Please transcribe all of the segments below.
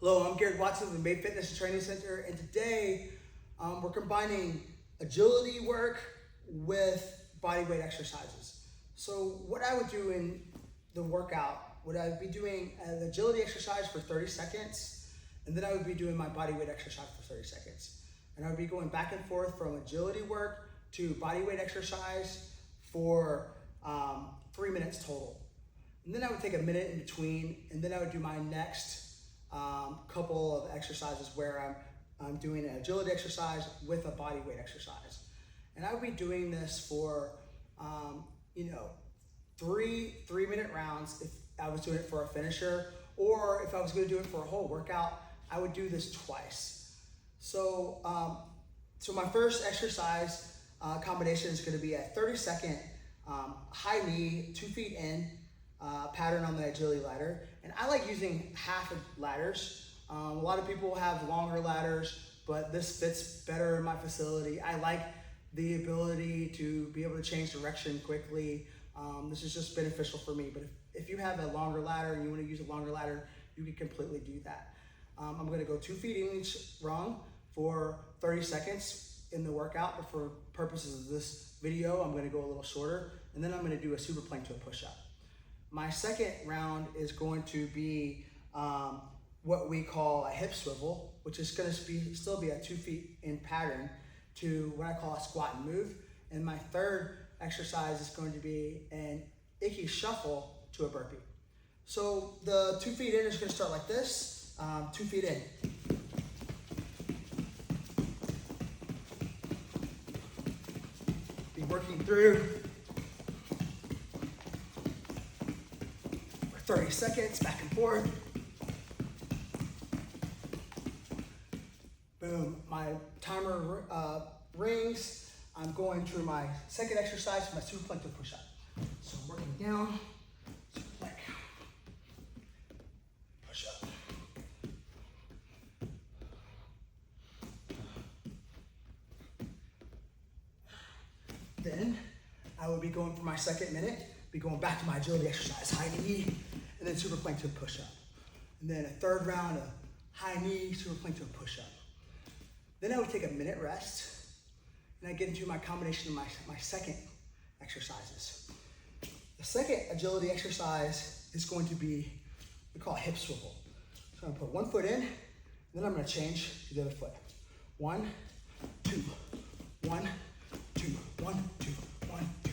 Hello, I'm Garrett Watson of the Made Fitness and Training Center, and today we're combining agility work with body weight exercises. So what I would do in the workout, would I be doing an agility exercise for 30 seconds, and then I would be doing my body weight exercise for 30 seconds. And I would be going back and forth from agility work to body weight exercise for 3 minutes total. And then I would take a minute in between, and then I would do my next couple of exercises where I'm doing an agility exercise with a body weight exercise. And I would be doing this for, three-minute rounds if I was doing it for a finisher, or if I was gonna do it for a whole workout, I would do this twice. So, my first exercise combination is gonna be a 30-second high knee, 2 feet in, pattern on the agility ladder. And I like using half of ladders. A lot of people have longer ladders, but this fits better in my facility. I like the ability to be able to change direction quickly. This is just beneficial for me, but if you have a longer ladder and you want to use a longer ladder, you can completely do that. I'm going to go 2 feet in each rung for 30 seconds in the workout, but for purposes of this video, I'm going to go a little shorter, and then I'm going to do a super plank to a push-up. My second round is going to be what we call a hip swivel, which is going to still be a 2 feet in pattern to what I call a squat and move. And my third exercise is going to be an icky shuffle to a burpee. So the 2 feet in is going to start like this, 2 feet in. Be working through 30 seconds, back and forth. Boom, my timer rings. I'm going through my second exercise, my super plank to push-up. So I'm working down, super plank, push-up. Then I will be going for my second minute, be going back to my agility exercise, high knee, and then super plank to a push-up. And then a third round of high knee, super plank to a push-up. Then I would take a minute rest, and I get into my combination of my second exercises. The second agility exercise is going to be, we call it hip swivel. So I'm gonna put 1 foot in, and then I'm gonna change to the other foot. 1, 2, 1, 2, 1, 2, 1, 2.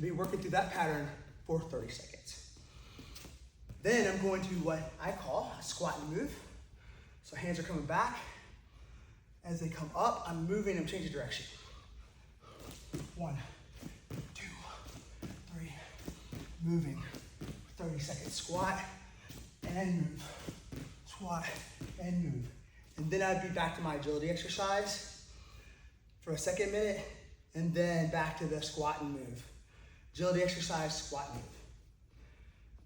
Be working through that pattern for 30 seconds. Then I'm going to what I call a squat and move. So hands are coming back. As they come up, I'm moving, I'm changing direction. 1, 2, 3, moving. 30 seconds, squat and move. Squat and move. And then I'd be back to my agility exercise for a second minute, and then back to the squat and move. Agility exercise, squat, move.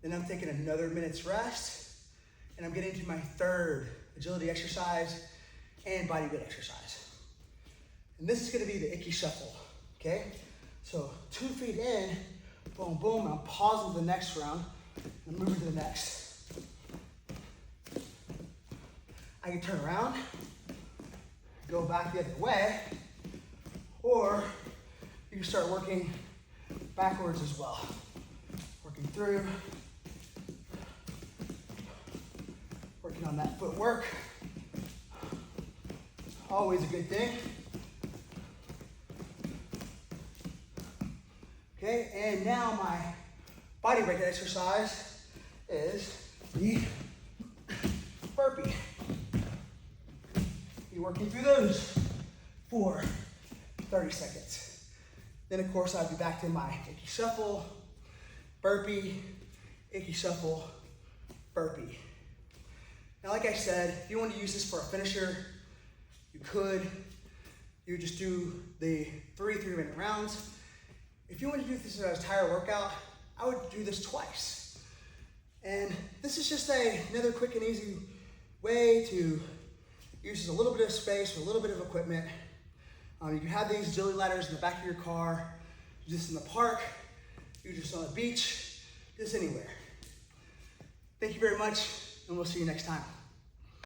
Then I'm taking another minute's rest, and I'm getting to my third agility exercise and body weight exercise. And this is gonna be the icky shuffle, okay? So 2 feet in, boom, boom, I'm pausing the next round, and moving to the next. I can turn around, go back the other way, or you can start working backwards as well. Working through, working on that footwork. Always a good thing. Okay, and now my body weight exercise is the burpee. Be working through those for 30 seconds. Then of course I'll be back to my icky shuffle, burpee, icky shuffle, burpee. Now like I said, if you want to use this for a finisher, you could. You just do the 3-minute rounds. If you want to do this as an entire workout, I would do this twice. And this is just another quick and easy way to uses a little bit of space or a little bit of equipment. You can have these agility ladders in the back of your car, just in the park, you just on the beach, just anywhere. Thank you very much, and we'll see you next time.